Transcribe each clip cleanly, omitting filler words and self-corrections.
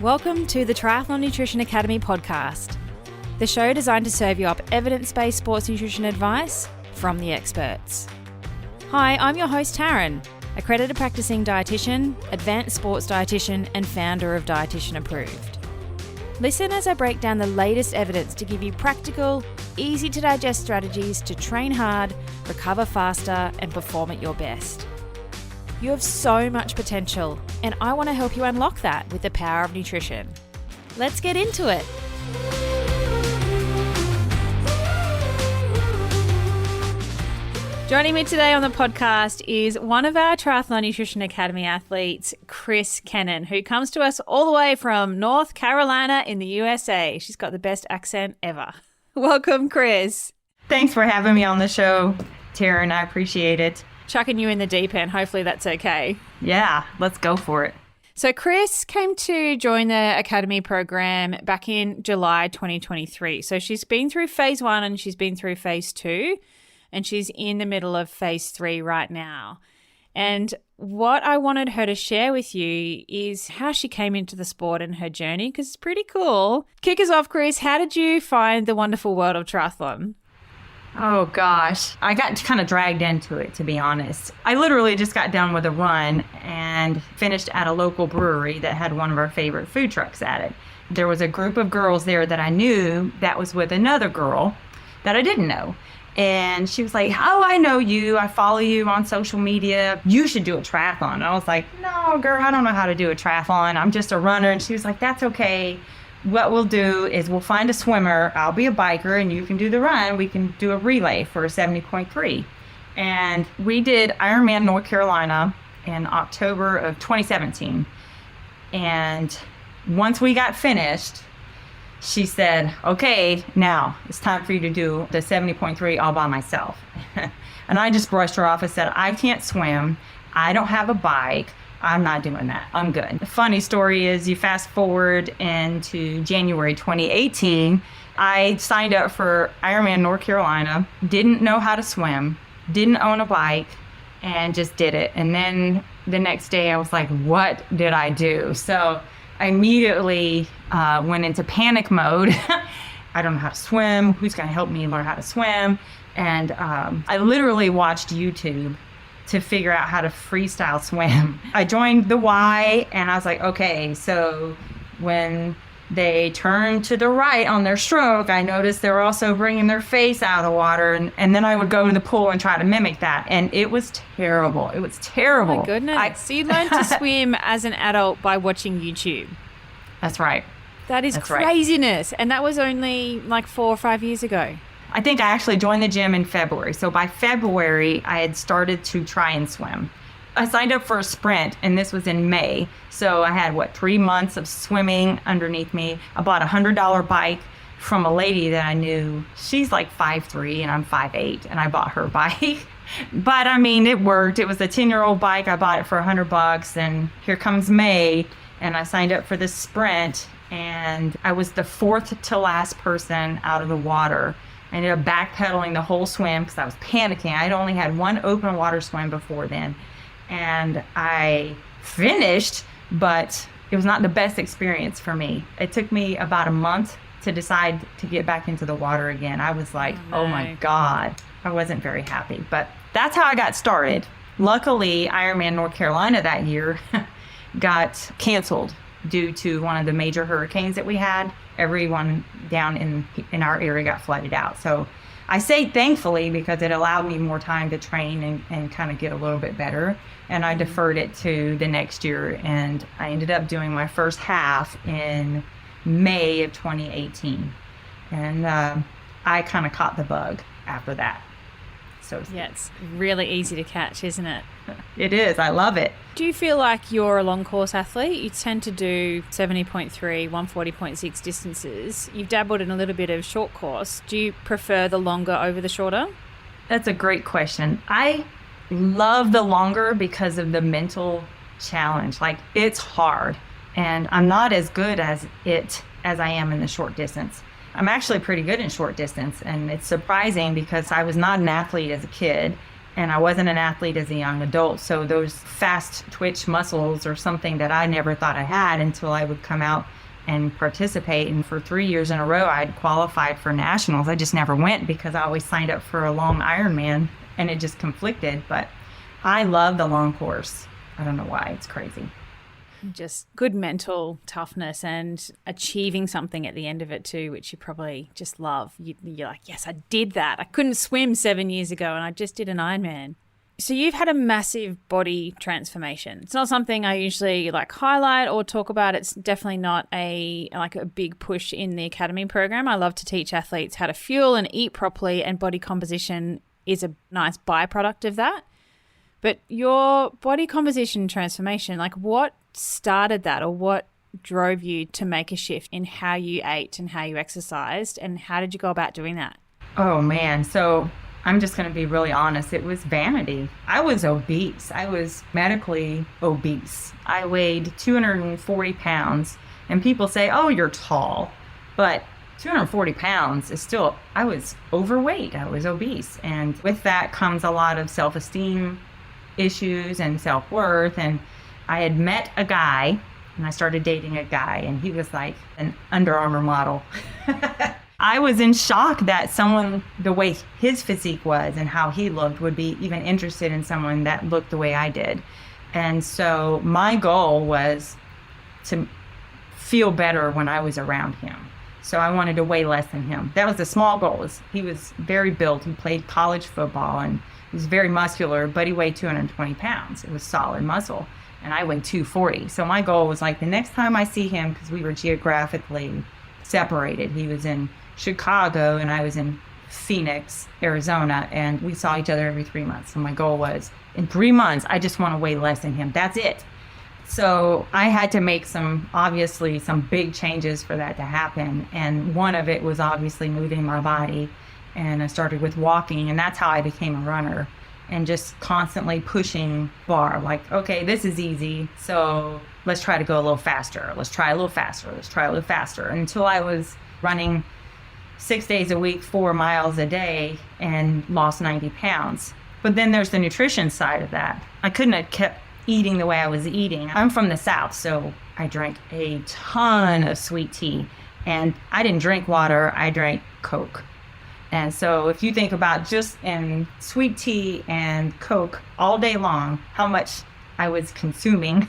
Welcome to the Triathlon Nutrition Academy podcast, the show designed to serve you up evidence-based sports nutrition advice from the experts. Hi, I'm your host Taryn, accredited practicing dietitian, advanced sports dietitian, and founder of Dietitian Approved. Listen as I break down the latest evidence to give you practical, easy to digest strategies to train hard, recover faster, and perform at your best. You have so much potential, and I want to help you unlock that with the power of nutrition. Let's get into it. Joining me today on the podcast is one of our Triathlon Nutrition Academy athletes, Chris Kenon, who comes to us all the way from North Carolina in the USA. She's got the best accent ever. Welcome, Chris. Thanks for having me on the show, Taryn. I appreciate it. Chucking you in the deep end. Hopefully that's okay. Yeah, let's go for it. So Chris came to join the Academy program back in July 2023. So she's been through phase 1 and she's been through phase 2 and she's in the middle of phase 3 right now. And what I wanted her to share with you is how she came into the sport and her journey, because it's pretty cool. Kick us off, Chris. How did you find the wonderful world of triathlon? Oh gosh, I got kind of dragged into it, to be honest. I literally just got done with a run and finished at a local brewery that had one of our favorite food trucks at it. There was a group of girls there that I knew that was with another girl that I didn't know. And she was like, "Oh, I know you. I follow you on social media. You should do a triathlon." And I was like, "No, girl, I don't know how to do a triathlon. I'm just a runner." And she was like, "That's okay. What we'll do is we'll find a swimmer. I'll be a biker and you can do the run. We can do a relay for a 70.3. And we did Ironman North Carolina in October of 2017. And once we got finished, she said, "Okay, now it's time for you to do the 70.3 all by myself." And I just brushed her off and said, "I can't swim. I don't have a bike. I'm not doing that. I'm good." The funny story is, you fast forward into January 2018, I signed up for Ironman North Carolina, didn't know how to swim, didn't own a bike, and just did it. And then the next day I was like, what did I do? So I immediately went into panic mode. I don't know how to swim. Who's going to help me learn how to swim? And I literally watched YouTube to figure out how to freestyle swim. I joined the Y and I was like, okay, so when they turn to the right on their stroke, I noticed they were also bringing their face out of the water. And then I would go in the pool and try to mimic that. And it was terrible. It was terrible. Oh my goodness. So you learned to swim as an adult by watching YouTube. That's right. That's craziness. Right. And that was only like 4 or 5 years ago. I think I actually joined the gym in February. So by February, I had started to try and swim. I signed up for a sprint, and this was in May. So I had, 3 months of swimming underneath me. I bought a $100 bike from a lady that I knew. She's like 5'3", and I'm 5'8", and I bought her bike. But I mean, it worked. It was a 10-year-old bike. I bought it for $100, and here comes May, and I signed up for this sprint, and I was the 4th to last person out of the water. I ended up backpedaling the whole swim because I was panicking. I'd only had one open water swim before then. And I finished, but it was not the best experience for me. It took me about a month to decide to get back into the water again. I was like, oh my God. I wasn't very happy. But that's how I got started. Luckily, Ironman North Carolina that year got canceled due to one of the major hurricanes that we had. Everyone down in our area got flooded out. So I say thankfully because it allowed me more time to train and kind of get a little bit better. And I deferred it to the next year. And I ended up doing my first half in May of 2018. And I kind of caught the bug after that. So yeah, it's really easy to catch, isn't it? It is. I love it. Do you feel like you're a long course athlete? You tend to do 70.3, 140.6 distances. You've dabbled in a little bit of short course. Do you prefer the longer over the shorter? That's a great question. I love the longer because of the mental challenge. Like, it's hard, and I'm not as good as I am in the short distance. I'm actually pretty good in short distance, and it's surprising because I was not an athlete as a kid. and I wasn't an athlete as a young adult. So those fast twitch muscles are something that I never thought I had until I would come out and participate. And for 3 years in a row, I'd qualified for nationals. I just never went because I always signed up for a long Ironman, and it just conflicted. But I love the long course. I don't know why. It's crazy. Just good mental toughness and achieving something at the end of it too, which you probably just love. You're like, yes, I did that. I couldn't swim 7 years ago and I just did an Ironman. So you've had a massive body transformation. It's not something I usually like highlight or talk about. It's definitely not a big push in the academy program. I love to teach athletes how to fuel and eat properly, and body composition is a nice byproduct of that. But your body composition transformation, like what started that, or what drove you to make a shift in how you ate and how you exercised, and how did you go about doing that? Oh man, so I'm just going to be really honest. It was vanity. I was obese. I was medically obese. I weighed 240 pounds, and people say, oh, you're tall, but 240 pounds is still, I was overweight. I was obese. And with that comes a lot of self-esteem issues and self-worth. And I had met a guy, and I started dating a guy, and he was like an Under Armour model. I was in shock that someone, the way his physique was and how he looked, would be even interested in someone that looked the way I did. And so my goal was to feel better when I was around him. So I wanted to weigh less than him. That was a small goal. He was very built. He played college football, and he was very muscular, but he weighed 220 pounds. It was solid muscle. And I weighed 240. So my goal was like the next time I see him, because we were geographically separated. He was in Chicago and I was in Phoenix, Arizona, and we saw each other every 3 months. So my goal was in 3 months, I just want to weigh less than him. That's it. So I had to make some big changes for that to happen. And one of it was obviously moving my body. And I started with walking, and that's how I became a runner. And just constantly pushing bar, like, okay, this is easy, so let's try to go a little faster. Let's try a little faster. Let's try a little faster. Until I was running 6 days a week, 4 miles a day, and lost 90 pounds. But then there's the nutrition side of that. I couldn't have kept eating the way I was eating. I'm from the South, so I drank a ton of sweet tea. And I didn't drink water, I drank Coke. And so if you think about just in sweet tea and Coke all day long, how much I was consuming.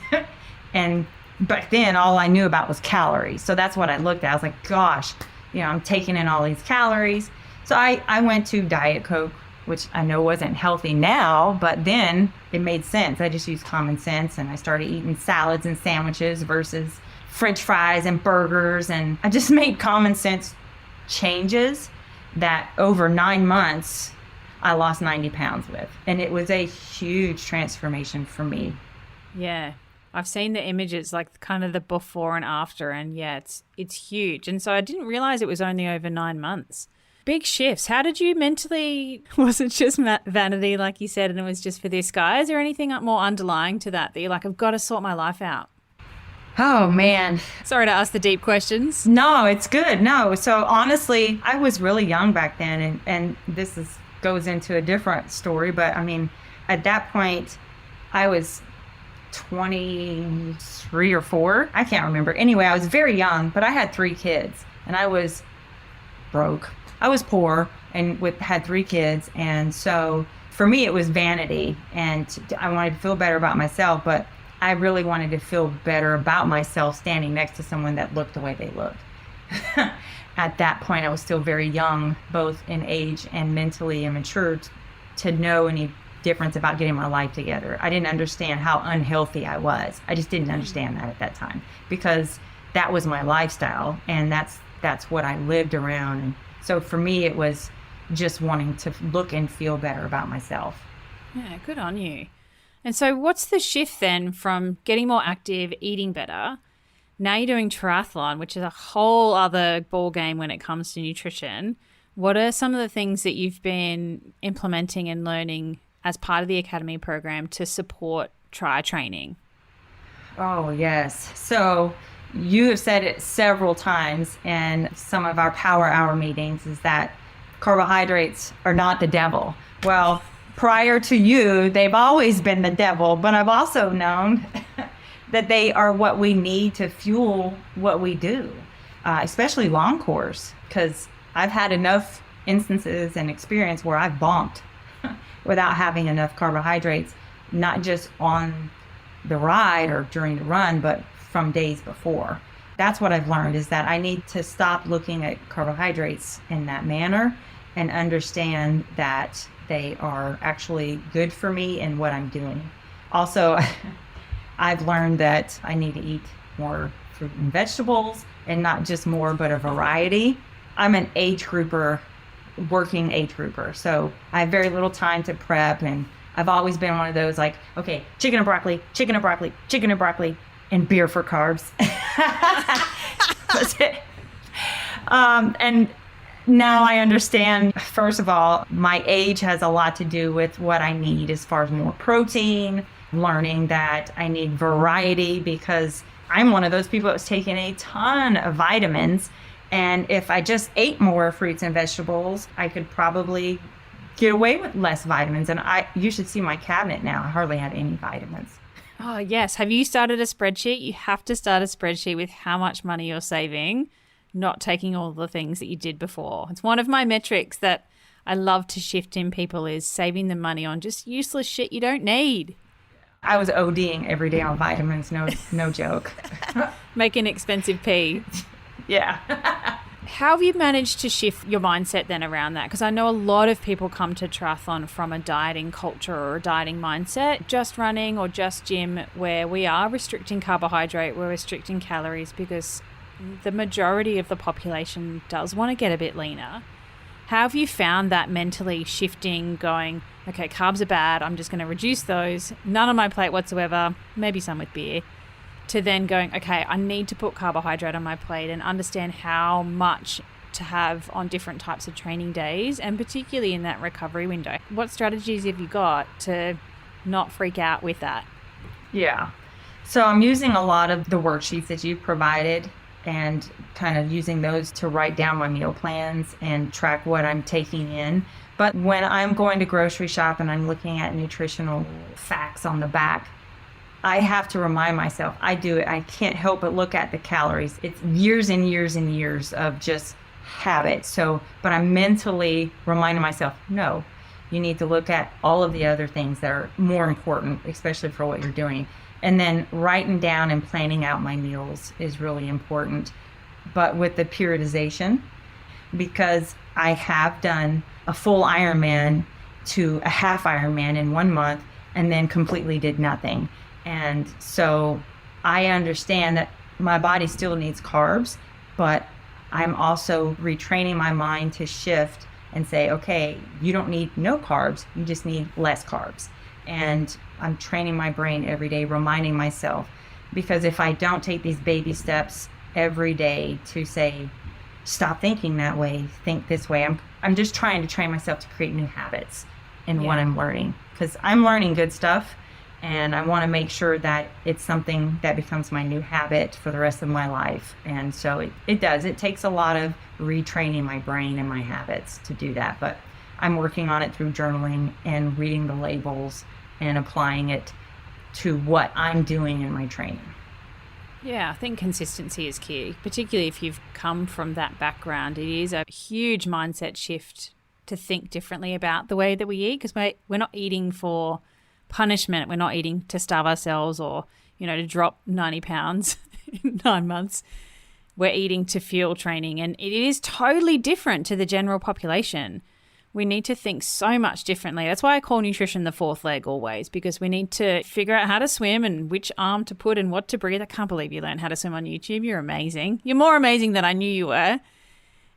And back then, all I knew about was calories. So that's what I looked at. I was like, gosh, I'm taking in all these calories. So I went to Diet Coke, which I know wasn't healthy now, but then it made sense. I just used common sense, and I started eating salads and sandwiches versus French fries and burgers. And I just made common sense changes that over 9 months, I lost 90 pounds with. And it was a huge transformation for me. Yeah. I've seen the images, like kind of the before and after, and yeah, it's huge. And so I didn't realize it was only over 9 months. Big shifts. How did you mentally, was it just vanity, like you said, and it was just for this guy? Is there anything more underlying to that you're like, I've got to sort my life out? Oh, man. Sorry to ask the deep questions. No, it's good. No. So honestly, I was really young back then, and this goes into a different story. But I mean, at that point, I was 23 or 4. I can't remember. Anyway, I was very young, but I had 3 kids, and I was broke. I was poor and had 3 kids. And so for me, it was vanity, and I wanted to feel better about myself, but I really wanted to feel better about myself standing next to someone that looked the way they looked. At that point, I was still very young, both in age and mentally immature to know any difference about getting my life together. I didn't understand how unhealthy I was. I just didn't understand that at that time, because that was my lifestyle, and that's what I lived around. And so for me, it was just wanting to look and feel better about myself. Yeah, good on you. And so what's the shift then from getting more active, eating better? Now you're doing triathlon, which is a whole other ball game when it comes to nutrition. What are some of the things that you've been implementing and learning as part of the academy program to support tri training? Oh, yes. So you have said it several times in some of our power hour meetings, is that carbohydrates are not the devil. Well, prior to you, they've always been the devil, but I've also known that they are what we need to fuel what we do, especially long course, because I've had enough instances and experience where I've bonked without having enough carbohydrates, not just on the ride or during the run, but from days before. That's what I've learned, is that I need to stop looking at carbohydrates in that manner and understand that they are actually good for me and what I'm doing. Also, I've learned that I need to eat more fruit and vegetables, and not just more, but a variety. I'm an age grouper, working age grouper, so I have very little time to prep, and I've always been one of those like, okay, chicken and broccoli, chicken and broccoli, chicken and broccoli, and beer for carbs. That's it. And now I understand, first of all, my age has a lot to do with what I need as far as more protein, learning that I need variety, because I'm one of those people that was taking a ton of vitamins. And if I just ate more fruits and vegetables, I could probably get away with less vitamins. And you should see my cabinet now. I hardly have any vitamins. Oh, yes. Have you started a spreadsheet? You have to start a spreadsheet with how much money you're saving, not taking all the things that you did before. It's one of my metrics that I love to shift in people, is saving the money on just useless shit you don't need. I was ODing every day on vitamins. No joke. Make an expensive pee. Yeah. How have you managed to shift your mindset then around that? Because I know a lot of people come to triathlon from a dieting culture or a dieting mindset, just running or just gym, where we are restricting carbohydrate, we're restricting calories, because the majority of the population does want to get a bit leaner. How have you found that mentally shifting, going, okay, carbs are bad, I'm just going to reduce those, none on my plate whatsoever, maybe some with beer, to then going, okay, I need to put carbohydrate on my plate and understand how much to have on different types of training days, and particularly in that recovery window? What strategies have you got to not freak out with that? Yeah. So I'm using a lot of the worksheets that you've provided and kind of using those to write down my meal plans and track what I'm taking in. But when I'm going to grocery shop and I'm looking at nutritional facts on the back, I have to remind myself, I do it. I can't help but look at the calories. It's years and years and years of just habit. But I'm mentally reminding myself, no, you need to look at all of the other things that are more important, especially for what you're doing. And then writing down and planning out my meals is really important. But with the periodization, because I have done a full Ironman to a half Ironman in 1 month and then completely did nothing. And so I understand that my body still needs carbs, but I'm also retraining my mind to shift and say, okay, you don't need no carbs, you just need less carbs. And I'm training my brain every day, reminding myself, because if I don't take these baby steps every day to say, stop thinking that way, think this way, I'm just trying to train myself to create new habits in what I'm learning, because I'm learning good stuff. And I want to make sure that it's something that becomes my new habit for the rest of my life. And so it does. It takes a lot of retraining my brain and my habits to do that. But I'm working on it through journaling and reading the labels and applying it to what I'm doing in my training. Yeah, I think consistency is key, particularly if you've come from that background. It is a huge mindset shift to think differently about the way that we eat, because we're not eating for punishment. We're not eating to starve ourselves or, to drop 90 pounds in 9 months. We're eating to fuel training, and it is totally different to the general population. We need to think so much differently. That's why I call nutrition the fourth leg always, because we need to figure out how to swim and which arm to put and what to breathe. I can't believe you learned how to swim on YouTube. You're amazing. You're more amazing than I knew you were.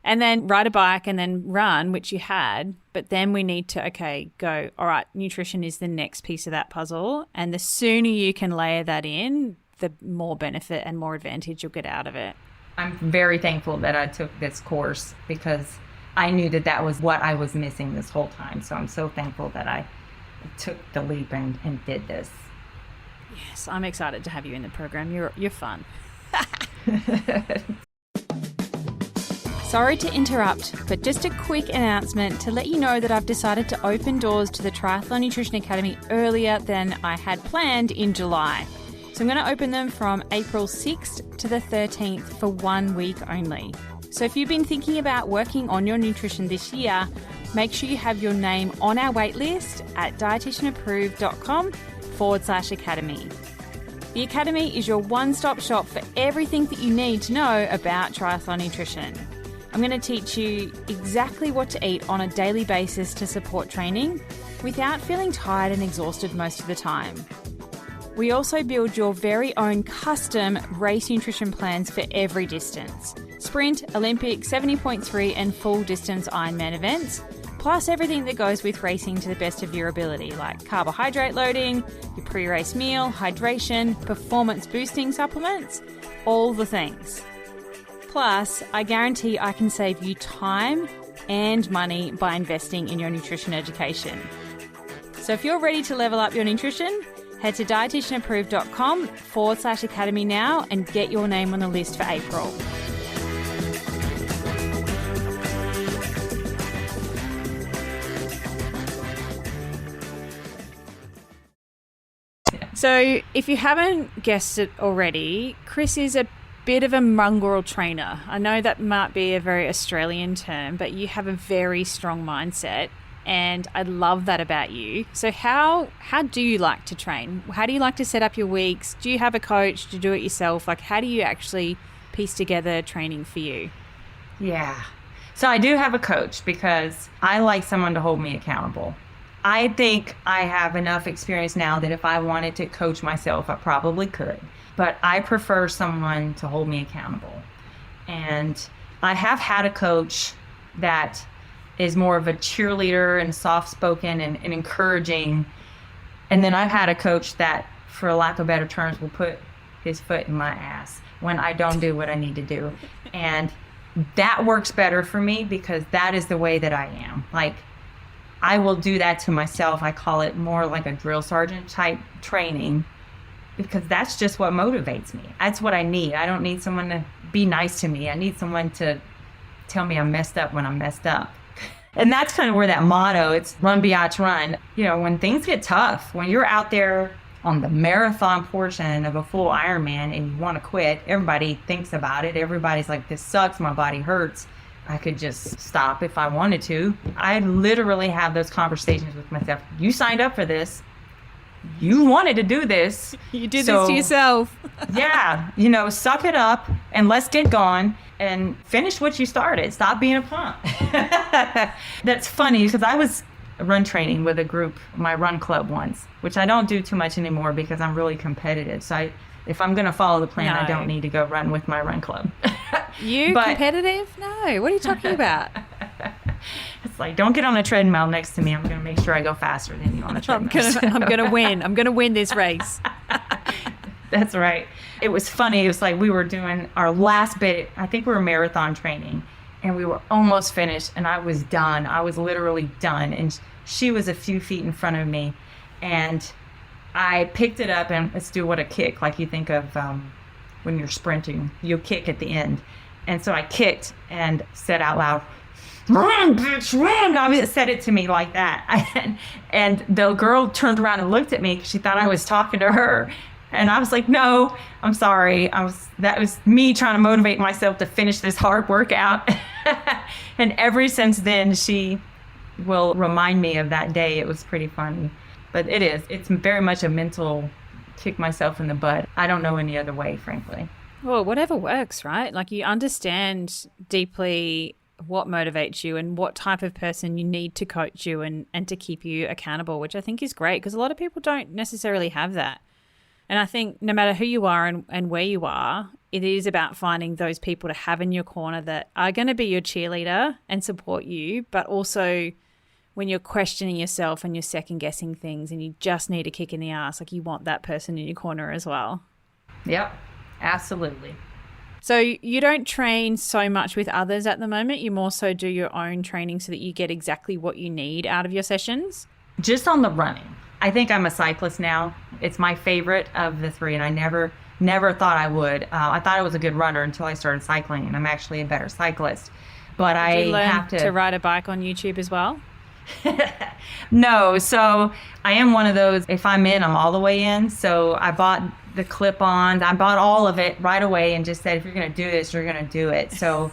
And then ride a bike and then run, which you had. But then we need to, go, all right, nutrition is the next piece of that puzzle. And the sooner you can layer that in, the more benefit and more advantage you'll get out of it. I'm very thankful that I took this course, because I knew that was what I was missing this whole time. So I'm so thankful that I took the leap and did this. Yes, I'm excited to have you in the program. You're fun. Sorry to interrupt, but just a quick announcement to let you know that I've decided to open doors to the Triathlon Nutrition Academy earlier than I had planned in July. So I'm going to open them from April 6th to the 13th for 1 week only. So if you've been thinking about working on your nutrition this year, make sure you have your name on our waitlist at dietitianapproved.com/academy. The Academy is your one-stop shop for everything that you need to know about triathlon nutrition. I'm going to teach you exactly what to eat on a daily basis to support training without feeling tired and exhausted most of the time. We also build your very own custom race nutrition plans for every distance. Sprint, Olympic, 70.3 and full distance Ironman events, plus everything that goes with racing to the best of your ability, like carbohydrate loading, your pre-race meal, hydration, performance boosting supplements, all the things. Plus, I guarantee I can save you time and money by investing in your nutrition education. So if you're ready to level up your nutrition, head to dietitianapproved.com/academy now and get your name on the list for April. So if you haven't guessed it already, Chris is a bit of a mongrel trainer. I know that might be a very Australian term, but you have a very strong mindset, and I love that about you. So how do you like to train? How do you like to set up your weeks? Do you have a coach? Do you do it yourself? Like, how do you actually piece together training for you? Yeah. So I do have a coach because I like someone to hold me accountable. I think I have enough experience now that if I wanted to coach myself, I probably could. But I prefer someone to hold me accountable. And I have had a coach that is more of a cheerleader and soft-spoken and encouraging. And then I've had a coach that, for lack of better terms, will put his foot in my ass when I don't do what I need to do. And that works better for me because that is the way that I am. Like, I will do that to myself. I call it more like a drill sergeant type training because that's just what motivates me. That's what I need. I don't need someone to be nice to me. I need someone to tell me I'm messed up when I'm messed up. And that's kind of where that motto, it's run, biatch, run. You know, when things get tough, when you're out there on the marathon portion of a full Ironman and you want to quit, everybody thinks about it. Everybody's like, this sucks, my body hurts. I could just stop if I wanted to. I literally have those conversations with myself. You signed up for this. You wanted to do this. You did this to yourself. Yeah. You know, suck it up and let's get going and finish what you started. Stop being a punk. That's funny because I was run training with a group, my run club once, which I don't do too much anymore because I'm really competitive. So if I'm going to follow the plan, I don't need to go run with my run club. Competitive? No. What are you talking about? It's like, don't get on a treadmill next to me. I'm going to make sure I go faster than you on a treadmill. I'm going to win. I'm going to win this race. That's right. It was funny. It was like we were doing our last bit. I think we were marathon training, and we were almost finished, and I was done. I was literally done, and she was a few feet in front of me, and I picked it up, and let's do what a kick, like you think of when you're sprinting. You kick at the end. And so I kicked and said out loud, "Run, bitch, run!" I said it to me like that. And the girl turned around and looked at me because she thought I was talking to her. And I was like, no, I'm sorry. That was me trying to motivate myself to finish this hard workout. And ever since then, she will remind me of that day. It was pretty funny. But it's very much a mental kick myself in the butt. I don't know any other way, frankly. Well, whatever works, right? Like, you understand deeply what motivates you and what type of person you need to coach you and to keep you accountable, which I think is great because a lot of people don't necessarily have that. And I think no matter who you are and where you are, it is about finding those people to have in your corner that are going to be your cheerleader and support you, but also when you're questioning yourself and you're second guessing things and you just need a kick in the ass, like, you want that person in your corner as well. Yep, absolutely. So you don't train so much with others at the moment. You more so do your own training so that you get exactly what you need out of your sessions? Just on the running. I think I'm a cyclist now. It's my favorite of the three, and I never thought I would. I thought I was a good runner until I started cycling, and I'm actually a better cyclist. but Did you learn have to ride a bike on YouTube as well? No, so I am one of those, if I'm in, I'm all the way in. So I bought the clip-ons. I bought all of it right away and just said, if you're going to do this, you're going to do it. So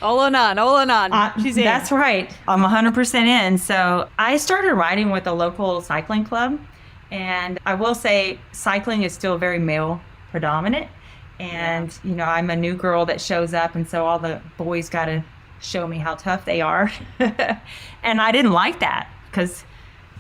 all or none. She's in. That's right. I'm 100% in. So I started riding with a local cycling club. And I will say cycling is still very male predominant. And, you know, I'm a new girl that shows up. And so all the boys got to show me how tough they are. And I didn't like that because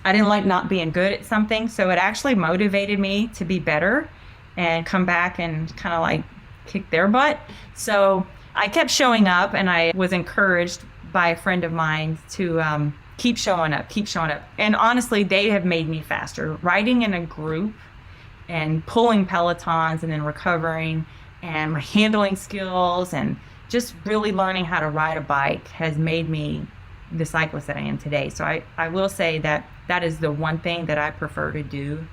I didn't like not being good at something. So it actually motivated me to be better and come back and kind of like kick their butt. So I kept showing up, and I was encouraged by a friend of mine to keep showing up. And honestly, they have made me faster. Riding in a group and pulling pelotons and then recovering, and my handling skills and just really learning how to ride a bike has made me the cyclist that I am today. So I will say that that is the one thing that I prefer to do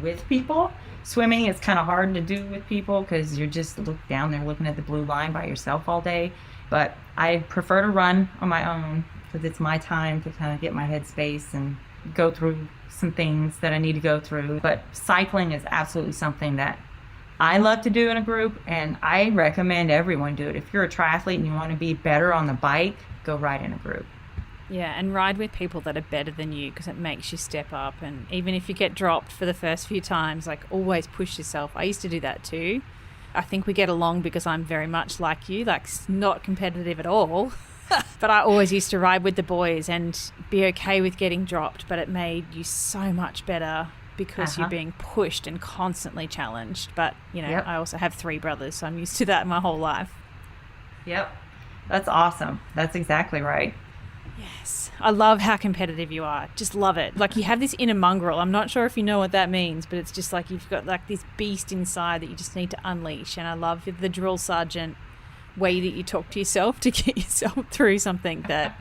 with people. Swimming is kind of hard to do with people because you're just down there looking at the blue line by yourself all day. But I prefer to run on my own because it's my time to kind of get my headspace and go through some things that I need to go through. But cycling is absolutely something that I love to do in a group, and I recommend everyone do it. If you're a triathlete and you want to be better on the bike, go ride in a group. Yeah, and ride with people that are better than you because it makes you step up. And even if you get dropped for the first few times, like always push yourself. I used to do that too. I think we get along because I'm very much like you, like not competitive at all. But I always used to ride with the boys and be okay with getting dropped, but it made you so much better because you're being pushed and constantly challenged. But, you know, I also have 3 brothers, so I'm used to that my whole life. Yep. That's awesome. That's exactly right. Yes. I love how competitive you are. Just love it. Like you have this inner mongrel. I'm not sure if you know what that means, but it's just like you've got like this beast inside that you just need to unleash. And I love the drill sergeant way that you talk to yourself to get yourself through something that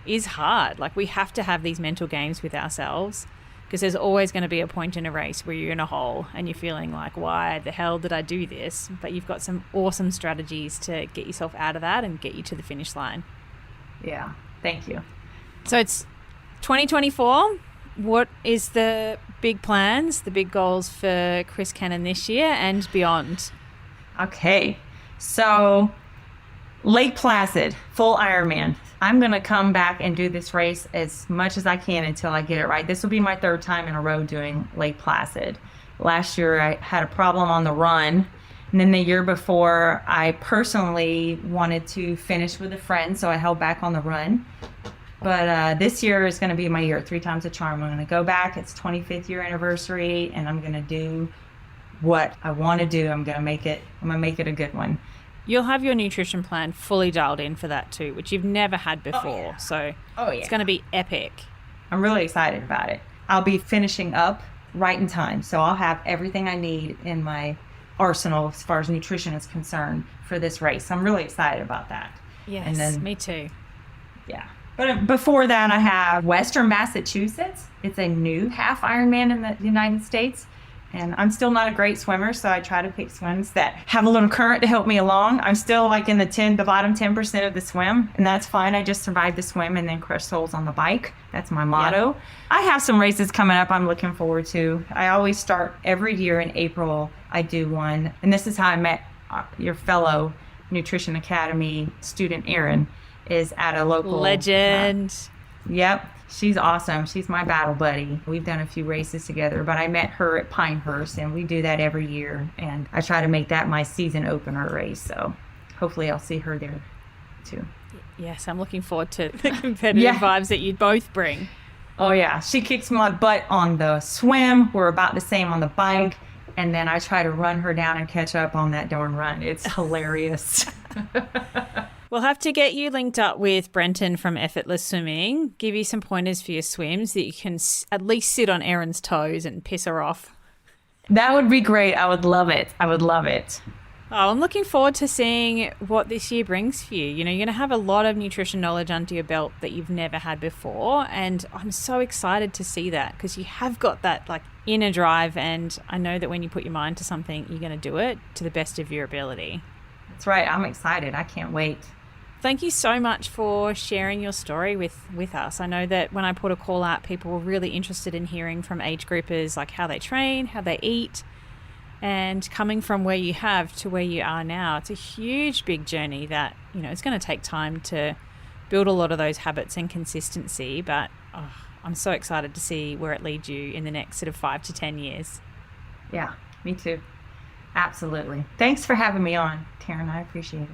is hard. Like we have to have these mental games with ourselves because there's always going to be a point in a race where you're in a hole and you're feeling like, why the hell did I do this? But you've got some awesome strategies to get yourself out of that and get you to the finish line. Yeah. Thank you. So it's 2024. What is the big plans, the big goals for Chris Kenon this year and beyond? Okay. So Lake Placid, full Ironman. I'm going to come back and do this race as much as I can until I get it right. This will be my 3rd time in a row doing Lake Placid. Last year I had a problem on the run. And then the year before, I personally wanted to finish with a friend, so I held back on the run. But this year is going to be my year, 3 times a charm. I'm going to go back. It's 25th year anniversary, and I'm going to do what I want to do. I'm going to make it a good one. You'll have your nutrition plan fully dialed in for that too, which you've never had before. Oh, yeah. So it's going to be epic. I'm really excited about it. I'll be finishing up right in time, so I'll have everything I need in my arsenal as far as nutrition is concerned for this race. I'm really excited about that. Yes, and then, me too. Yeah. But before that, I have Western Massachusetts. It's a new half Ironman in the United States. And I'm still not a great swimmer, so I try to pick swims that have a little current to help me along. I'm still like in the bottom 10% of the swim, and that's fine. I just survived the swim and then crushed souls on the bike. That's my motto. Yeah. I have some races coming up I'm looking forward to. I always start every year in April. I do one, and this is how I met your fellow Nutrition Academy student, Erin, is at a local legend. Yep. She's awesome. She's my battle buddy. We've done a few races together, but I met her at Pinehurst, and we do that every year. And I try to make that my season opener race. So hopefully I'll see her there too. Yes, I'm looking forward to the competitive vibes that you both bring. Oh, yeah. She kicks my butt on the swim. We're about the same on the bike. And then I try to run her down and catch up on that darn run. It's hilarious. We'll have to get you linked up with Brenton from Effortless Swimming, give you some pointers for your swims that you can at least sit on Erin's toes and piss her off. That would be great. I would love it. I would love it. Oh, I'm looking forward to seeing what this year brings for you. You know, you're going to have a lot of nutrition knowledge under your belt that you've never had before. And I'm so excited to see that because you have got that like inner drive. And I know that when you put your mind to something, you're going to do it to the best of your ability. That's right. I'm excited. I can't wait. Thank you so much for sharing your story with us. I know that when I put a call out, people were really interested in hearing from age groupers, like how they train, how they eat, and coming from where you have to where you are now. It's a huge, big journey that, it's going to take time to build a lot of those habits and consistency, but I'm so excited to see where it leads you in the next sort of 5 to 10 years. Yeah, me too. Absolutely. Thanks for having me on, Taryn. I appreciate it.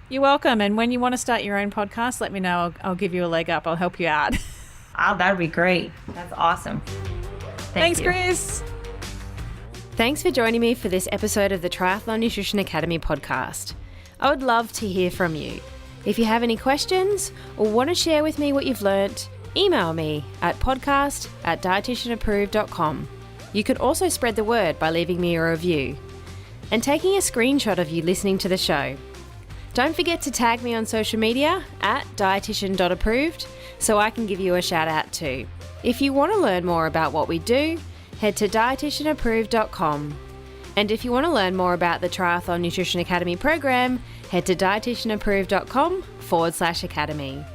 You're welcome. And when you want to start your own podcast, let me know. I'll give you a leg up. I'll help you out. That would be great. That's awesome. Thanks, Chris. Thanks for joining me for this episode of the Triathlon Nutrition Academy podcast. I would love to hear from you. If you have any questions or want to share with me what you've learnt, email me at podcast@dietitianapproved.com. You can also spread the word by leaving me a review and taking a screenshot of you listening to the show. Don't forget to tag me on social media at dietitian.approved so I can give you a shout out too. If you want to learn more about what we do, head to dietitianapproved.com. And if you want to learn more about the Triathlon Nutrition Academy program, head to dietitianapproved.com/academy.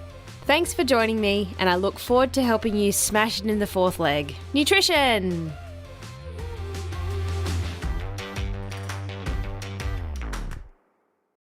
Thanks for joining me, and I look forward to helping you smash it in the fourth leg. Nutrition!